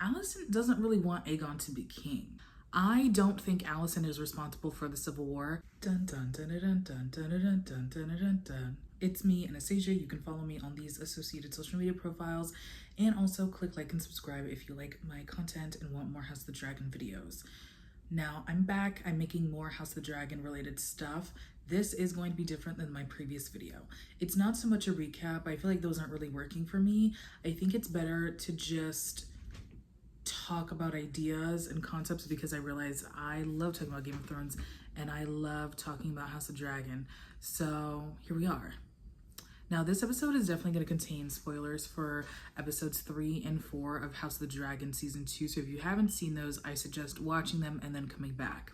Alicent doesn't really want Aegon to be king. I don't think Alicent is responsible for the Civil War. Dun dun dun dun dun dun dun dun dun dun dun. It's me, Anastasia. You can follow me on these associated social media profiles, and also click like and subscribe if you like my content and want more House of the Dragon videos. Now, I'm back. I'm making more House of the Dragon related stuff. This is going to be different than my previous video. It's not so much a recap. I feel like those aren't really working for me. I think it's better to just talk about ideas and concepts because I realize I love talking about Game of Thrones and I love talking about House of Dragon. So here we are. Now, this episode is definitely going to contain spoilers for episodes 3 and 4 of House of the Dragon season 2. So if you haven't seen those, I suggest watching them and then coming back.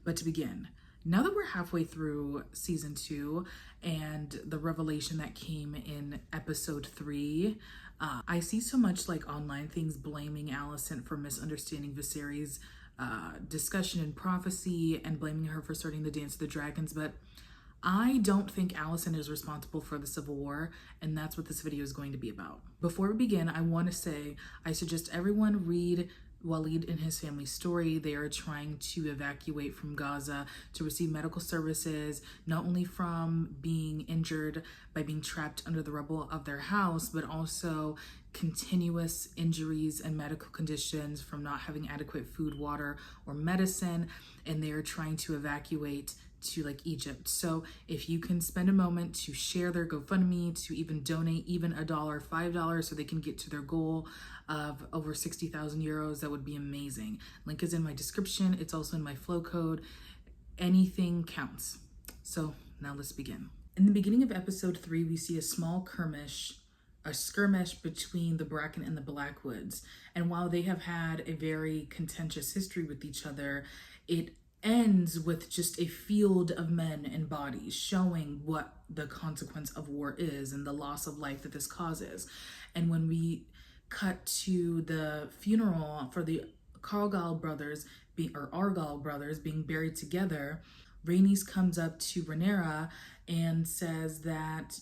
But to begin, now that we're halfway through season 2 and the revelation that came in episode 3, I see so much like online things blaming Alicent for misunderstanding Viserys' discussion and prophecy and blaming her for starting the Dance of the Dragons, but I don't think Alicent is responsible for the Civil War, and that's what this video is going to be about. Before we begin, I want to say I suggest everyone read Waleed and his family's story. They are trying to evacuate from Gaza to receive medical services, not only from being injured by being trapped under the rubble of their house, but also continuous injuries and medical conditions from not having adequate food, water, or medicine, and they are trying to evacuate to like Egypt. So if you can spend a moment to share their GoFundMe, to even donate even $1, $5 so they can get to their goal of over 60,000 euros, that would be amazing. Link is in my description. It's also in my flow code. Anything counts. So now let's begin. In the beginning of episode 3, we see a small skirmish between the Bracken and the Blackwoods. And while they have had a very contentious history with each other, it ends with just a field of men and bodies showing what the consequence of war is and the loss of life that this causes. And when we cut to the funeral for the Argyle brothers being buried together, Rhaenys comes up to Rhaenyra and says that,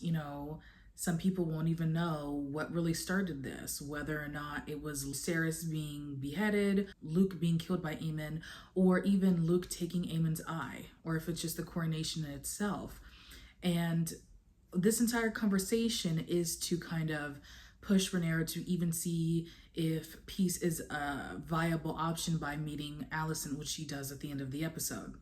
some people won't even know what really started this, whether or not it was Viserys being beheaded, Luke being killed by Aemon, or even Luke taking Aemon's eye, or if it's just the coronation in itself. And this entire conversation is to kind of push Rhaenyra to even see if peace is a viable option by meeting Alicent, which she does at the end of the episode.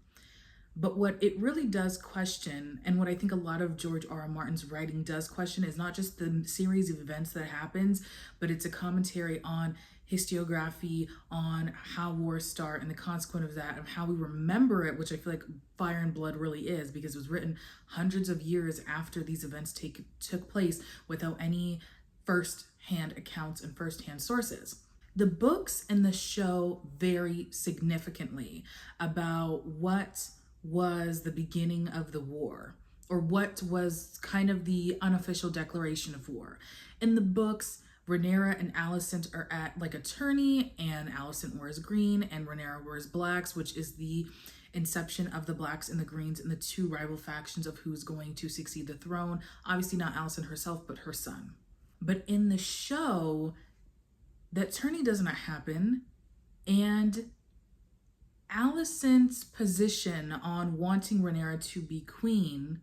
But what it really does question, and what I think a lot of George R.R. Martin's writing does question, is not just the series of events that happens, but it's a commentary on historiography, on how wars start and the consequence of that, and how we remember it, which I feel like Fire and Blood really is, because it was written hundreds of years after these events took place without any first-hand accounts and first-hand sources. The books and the show vary significantly about what was the beginning of the war, or what was kind of the unofficial declaration of war. In the books, Rhaenyra and Alicent are at like a tourney, and Alicent wears green and Rhaenyra wears blacks, which is the inception of the blacks and the greens and the two rival factions of who's going to succeed the throne. Obviously not Alicent herself, but her son. But in the show, that tourney does not happen, and Alicent's position on wanting Rhaenyra to be queen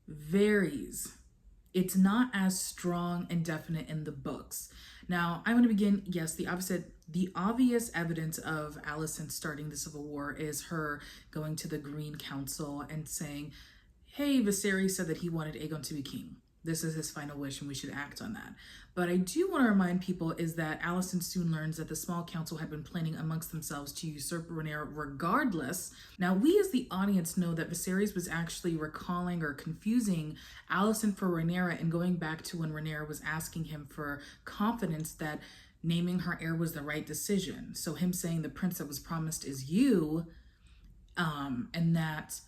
varies. It's not as strong and definite in the books. Now, I'm going to begin, yes, the obvious evidence of Alicent starting the Civil War is her going to the Green Council and saying, hey, Viserys said that he wanted Aegon to be king. This is his final wish and we should act on that. But I do want to remind people is that Alicent soon learns that the small council had been planning amongst themselves to usurp Rhaenyra regardless. Now, we as the audience know that Viserys was actually recalling or confusing Alicent for Rhaenyra and going back to when Rhaenyra was asking him for confidence that naming her heir was the right decision. So him saying the prince that was promised is you, and that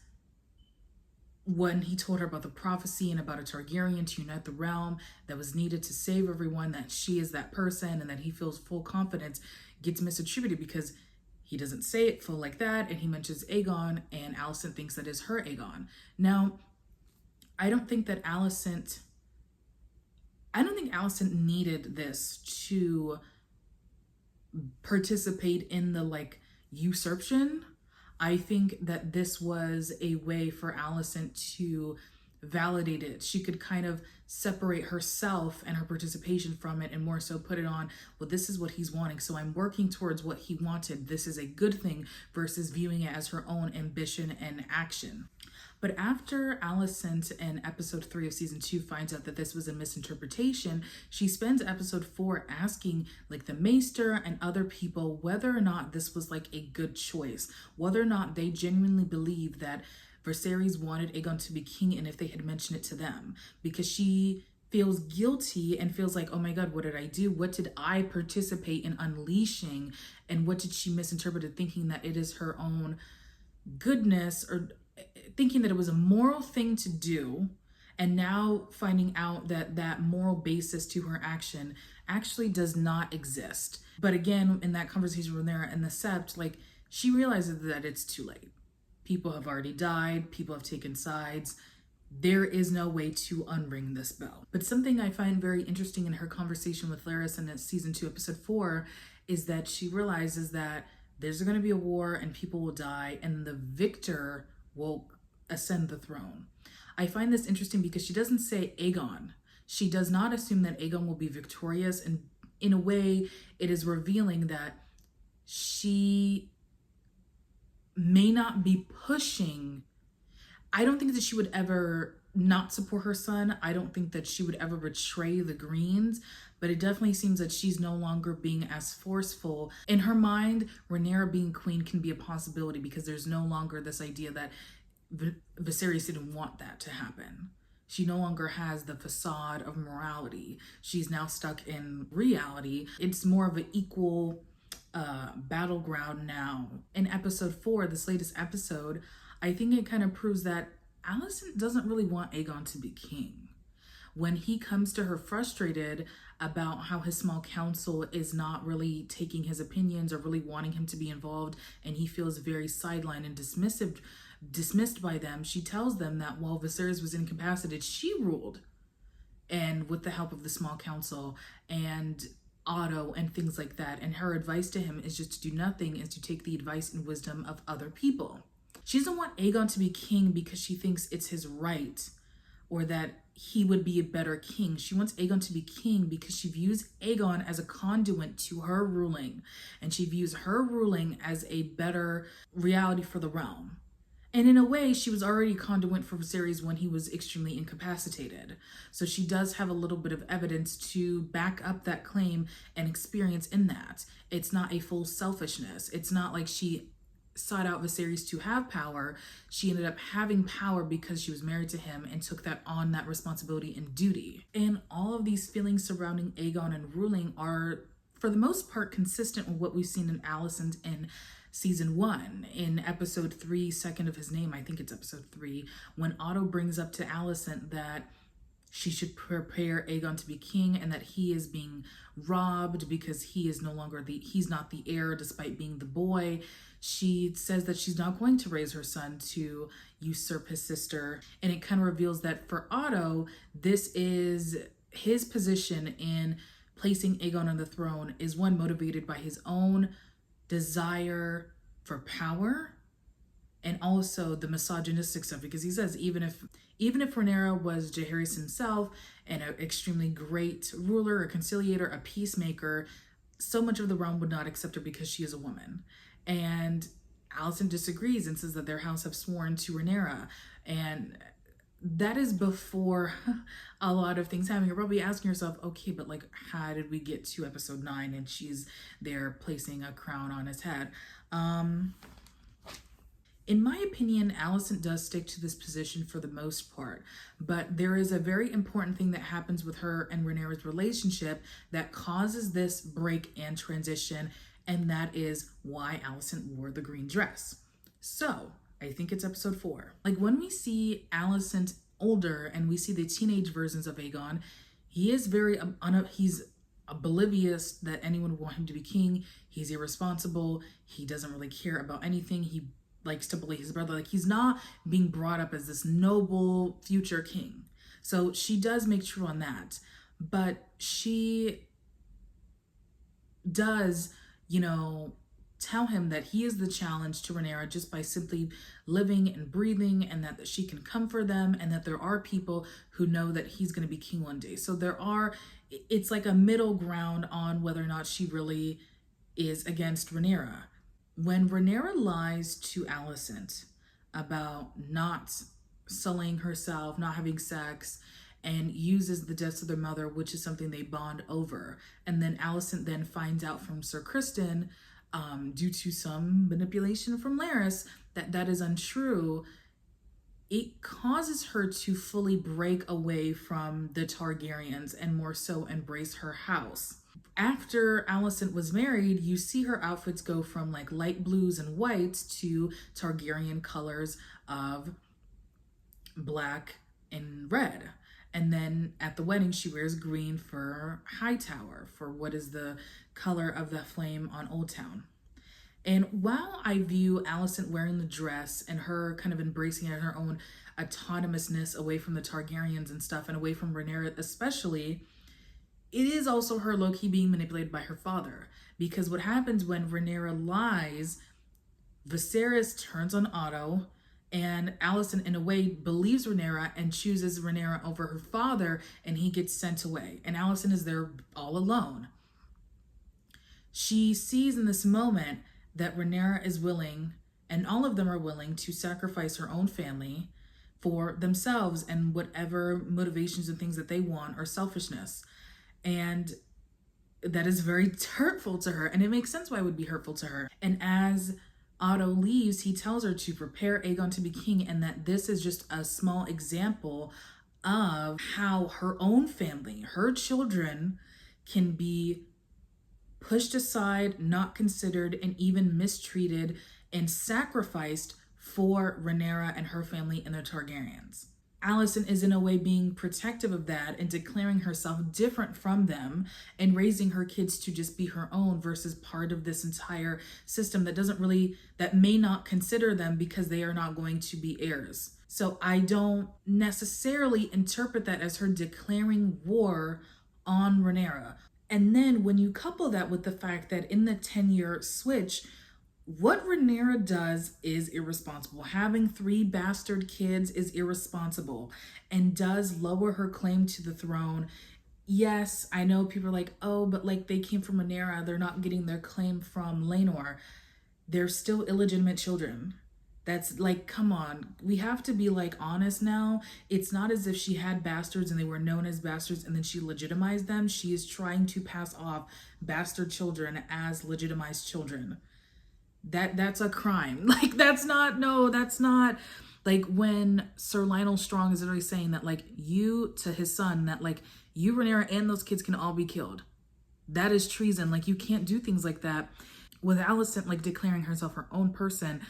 when he told her about the prophecy and about a Targaryen to unite the realm that was needed to save everyone, that she is that person and that he feels full confidence, gets misattributed because he doesn't say it full like that, and he mentions Aegon, and Alicent thinks that is her Aegon. Now, I don't think Alicent needed this to participate in the like usurpation. I think that this was a way for Alicent to validate it. She could kind of separate herself and her participation from it and more so put it on, well, this is what he's wanting, so I'm working towards what he wanted. This is a good thing, versus viewing it as her own ambition and action. But after Alicent in episode 3 of season 2 finds out that this was a misinterpretation, she spends episode 4 asking like the Maester and other people whether or not this was like a good choice, whether or not they genuinely believe that Viserys wanted Aegon to be king, and if they had mentioned it to them, because she feels guilty and feels like, oh my God, what did I do? What did I participate in unleashing? And what did she misinterpret, thinking that it is her own goodness, or thinking that it was a moral thing to do, and now finding out that that moral basis to her action actually does not exist. But again, in that conversation with Rhaenyra and the Sept, like, she realizes that it's too late. People have already died, people have taken sides. There is no way to unring this bell. But something I find very interesting in her conversation with Larys in season 2, episode 4, is that she realizes that there's going to be a war and people will die, and the victor will ascend the throne. I find this interesting because she doesn't say Aegon. She does not assume that Aegon will be victorious, and in a way, it is revealing that she may not be pushing. I don't think that she would ever not support her son. I don't think that she would ever betray the Greens, but it definitely seems that she's no longer being as forceful. In her mind, Rhaenyra being queen can be a possibility because there's no longer this idea that Viserys didn't want that to happen. She no longer has the facade of morality. She's now stuck in reality. It's more of an equal battleground now. In episode 4, this latest episode, I think it kind of proves that Alicent doesn't really want Aegon to be king. When he comes to her frustrated about how his small council is not really taking his opinions or really wanting him to be involved, and he feels very sidelined and dismissed by them, she tells them that while Viserys was incapacitated, she ruled, and with the help of the small council and Otto and things like that. And her advice to him is just to do nothing, is to take the advice and wisdom of other people. She doesn't want Aegon to be king because she thinks it's his right or that he would be a better king. She wants Aegon to be king because she views Aegon as a conduit to her ruling, and she views her ruling as a better reality for the realm. And in a way, she was already conduit for Viserys when he was extremely incapacitated. So she does have a little bit of evidence to back up that claim and experience in that. It's not a full selfishness. It's not like she sought out Viserys to have power. She ended up having power because she was married to him and took that on, that responsibility and duty. And all of these feelings surrounding Aegon and ruling are, for the most part, consistent with what we've seen in Alicent in season 1. In episode 3, second of his name, I think it's episode 3, when Otto brings up to Alicent that she should prepare Aegon to be king and that he is being robbed because he is no longer he's not the heir despite being the boy. She says that she's not going to raise her son to usurp his sister. And it kind of reveals that for Otto, this is his position in placing Aegon on the throne is one motivated by his own desire for power, and also the misogynistic stuff, because he says even if Rhaenyra was Jaehaerys himself and an extremely great ruler, a conciliator, a peacemaker, so much of the realm would not accept her because she is a woman. And Alicent disagrees and says that their house have sworn to Rhaenyra, and that is before a lot of things happen. You're probably asking yourself, okay, but like, how did we get to episode 9 and she's there placing a crown on his head? In my opinion, Alicent does stick to this position for the most part, but there is a very important thing that happens with her and Rhaenyra's relationship that causes this break and transition, and that is why Alicent wore the green dress. So, I think it's episode 4. Like, when we see Alicent older and we see the teenage versions of Aegon, he is very, he's oblivious that anyone would want him to be king. He's irresponsible. He doesn't really care about anything. He likes to bully his brother. Like, he's not being brought up as this noble future king. So she does make true on that. But she does tell him that he is the challenge to Rhaenyra just by simply living and breathing, and that she can come for them, and that there are people who know that he's going to be king one day. So it's like a middle ground on whether or not she really is against Rhaenyra. When Rhaenyra lies to Alicent about not sullying herself, not having sex, and uses the deaths of their mother, which is something they bond over, and then Alicent then finds out from Sir Criston, due to some manipulation from Larys, that is untrue, it causes her to fully break away from the Targaryens and more so embrace her house. After Alicent was married, you see her outfits go from like light blues and whites to Targaryen colors of black and red. And then at the wedding, she wears green for Hightower, for what is the color of the flame on Old Town. And while I view Alicent wearing the dress and her kind of embracing her own autonomousness away from the Targaryens and stuff, and away from Rhaenyra especially, it is also her low-key being manipulated by her father. Because what happens when Rhaenyra lies, Viserys turns on Otto, and Alicent, in a way, believes Rhaenyra and chooses Rhaenyra over her father, and he gets sent away. And Alicent is there all alone. She sees in this moment that Rhaenyra is willing, and all of them are willing, to sacrifice her own family for themselves and whatever motivations and things that they want or selfishness. And that is very hurtful to her. And it makes sense why it would be hurtful to her. And as Otto leaves, he tells her to prepare Aegon to be king, and that this is just a small example of how her own family, her children, can be pushed aside, not considered, and even mistreated and sacrificed for Rhaenyra and her family and the Targaryens. Alicent is in a way being protective of that and declaring herself different from them and raising her kids to just be her own versus part of this entire system that may not consider them because they are not going to be heirs. So I don't necessarily interpret that as her declaring war on Rhaenyra. And then when you couple that with the fact that in the 10-year switch, what Rhaenyra does is irresponsible. Having 3 bastard kids is irresponsible and does lower her claim to the throne. Yes, I know people are like, oh, but like they came from Rhaenyra, they're not getting their claim from Laenor. They're still illegitimate children. That's like, come on, we have to be like honest now. It's not as if she had bastards and they were known as bastards and then she legitimized them. She is trying to pass off bastard children as legitimized children. That's a crime. Like, that's not like when Sir Lionel Strong is literally saying that like you, to his son, that like you, Rhaenyra, and those kids can all be killed. That is treason. Like, you can't do things like that. With Alicent like declaring herself her own person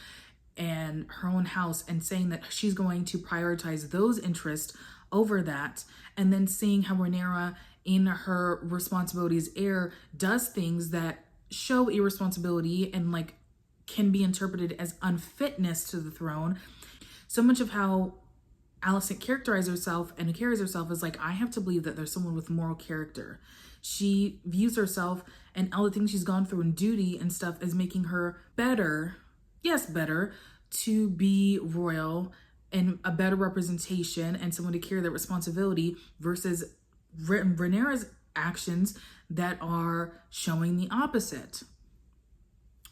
and her own house and saying that she's going to prioritize those interests over that, and then seeing how Rhaenyra in her responsibilities heir does things that show irresponsibility and like can be interpreted as unfitness to the throne. So much of how Alicent characterizes herself and carries herself is like, I have to believe that there's someone with moral character. She views herself and all the things she's gone through and duty and stuff as making her better, yes, better, to be royal and a better representation and someone to carry that responsibility versus Rhaenyra's actions that are showing the opposite.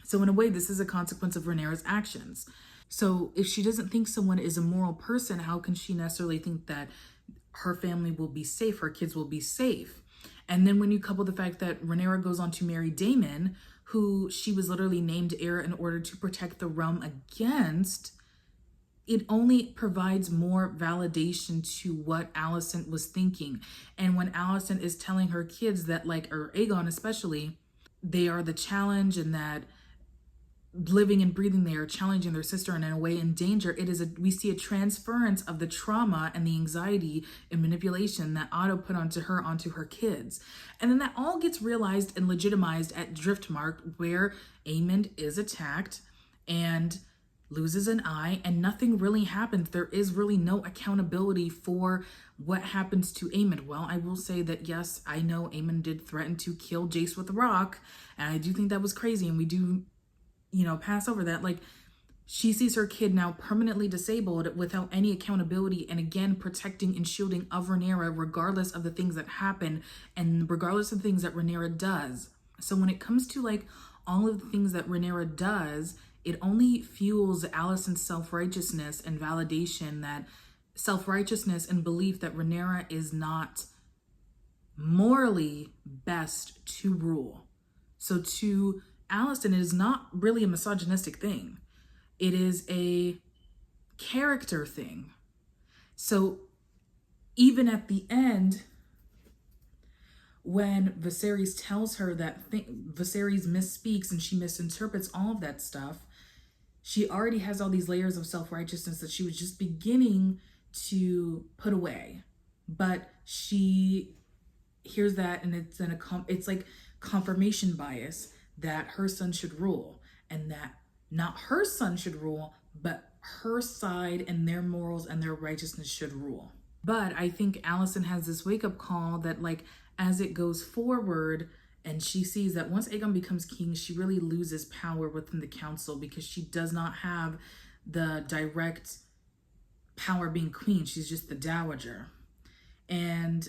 So in a way, this is a consequence of Rhaenyra's actions. So if she doesn't think someone is a moral person, how can she necessarily think that her family will be safe, her kids will be safe? And then when you couple the fact that Rhaenyra goes on to marry Daemon, who she was literally named heir in order to protect the realm against, it only provides more validation to what Alicent was thinking. And when Alicent is telling her kids that, like, or Aegon especially, they are the challenge and that living and breathing, they are challenging their sister and in a way in danger, we see a transference of the trauma and the anxiety and manipulation that Otto put onto her kids. And then that all gets realized and legitimized at Driftmark, where Aemond is attacked and loses an eye and nothing really happens. There is really no accountability for what happens to Aemond. Well, I will say that yes, I know Aemond did threaten to kill Jace with a rock, and I do think that was crazy, and we do, pass over that. Like, she sees her kid now permanently disabled without any accountability, and again, protecting and shielding of Rhaenyra regardless of the things that happen and regardless of the things that Rhaenyra does. So when it comes to like all of the things that Rhaenyra does, it only fuels Alicent's self-righteousness and validation, that self-righteousness and belief that Rhaenyra is not morally best to rule. So to Alicent, it is not really a misogynistic thing. It is a character thing. So even at the end, when Viserys tells her that Viserys misspeaks and she misinterprets all of that stuff, she already has all these layers of self-righteousness that she was just beginning to put away. But she hears that, and it's like confirmation bias that her son should rule, and that not her son should rule, but her side and their morals and their righteousness should rule. But I think Alicent has this wake-up call that, like, as it goes forward, and she sees that once Aegon becomes king, she really loses power within the council because she does not have the direct power being queen. She's just the dowager. And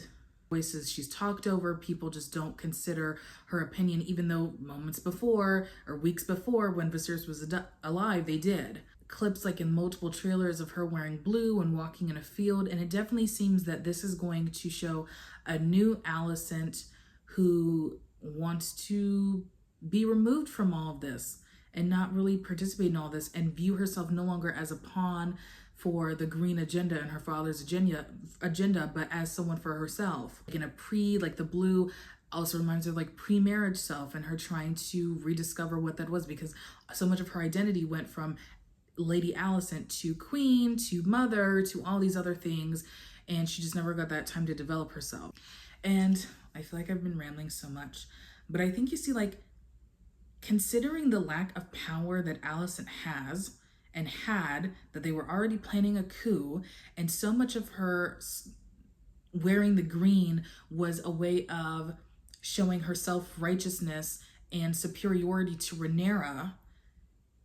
voices she's talked over, people just don't consider her opinion, even though moments before or weeks before when Viserys was alive, they did. Clips like in multiple trailers of her wearing blue and walking in a field, and it definitely seems that this is going to show a new Alicent who wants to be removed from all of this and not really participate in all this, and view herself no longer as a pawn for the green agenda and her father's agenda, but as someone for herself. Like in like the blue also reminds her of like pre-marriage self, and her trying to rediscover what that was, because so much of her identity went from Lady Alicent to queen to mother to all these other things, and she just never got that time to develop herself. And I feel like I've been rambling so much, but I think you see, like, considering the lack of power that Alicent has and had, that they were already planning a coup, and so much of her wearing the green was a way of showing her self-righteousness and superiority to Rhaenyra,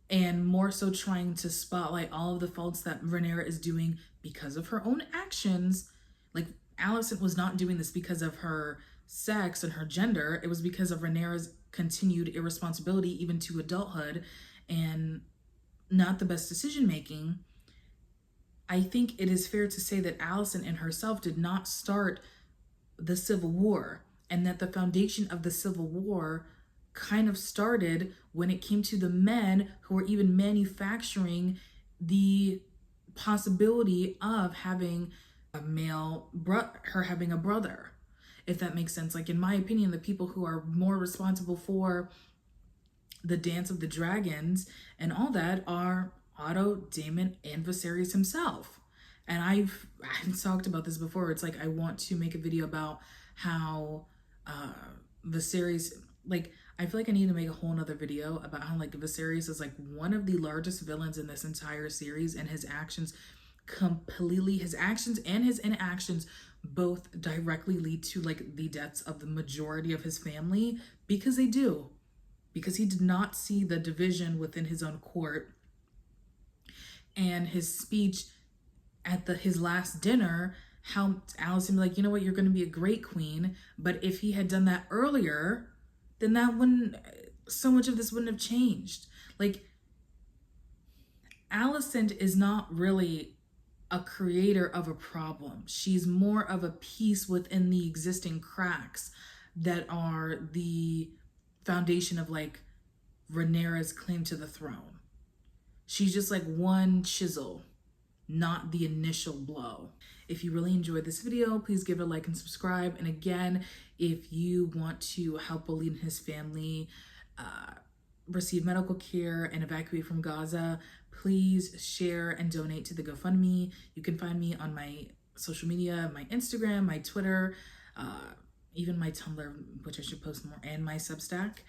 and more so trying to spotlight all of the faults that Rhaenyra is doing because of her own actions. Like, Alicent was not doing this because of her sex and her gender. It was because of Rhaenyra's continued irresponsibility even to adulthood and not the best decision making. I think it is fair to say that Alicent in herself did not start the Civil War, and that the foundation of the Civil War kind of started when it came to the men who were even manufacturing the possibility of having a her having a brother, if that makes sense. Like, in my opinion, the people who are more responsible for the Dance of the Dragons and all that are Otto, Daemon, and Viserys himself. And I've talked about this before. It's like, I want to make a video about how Viserys, like, I feel like I need to make a whole nother video about how, like, Viserys is like one of the largest villains in this entire series, and his actions and his inactions both directly lead to, like, the deaths of the majority of his family, because they do. Because he did not see the division within his own court. And his speech at his last dinner helped Alicent be like, you know what, you're going to be a great queen. But if he had done that earlier, then so much of this wouldn't have changed. Like, Alicent is not really a creator of a problem. She's more of a piece within the existing cracks that are the foundation of, like, Rhaenyra's claim to the throne. She's just like one chisel, not the initial blow. If you really enjoyed this video, please give it a like and subscribe. And again, if you want to help Waleed and his family receive medical care and evacuate from Gaza, please share and donate to the GoFundMe. You can find me on my social media, my Instagram, my Twitter, even my Tumblr, which I should post more, and my Substack.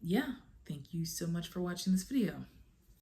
Yeah, thank you so much for watching this video.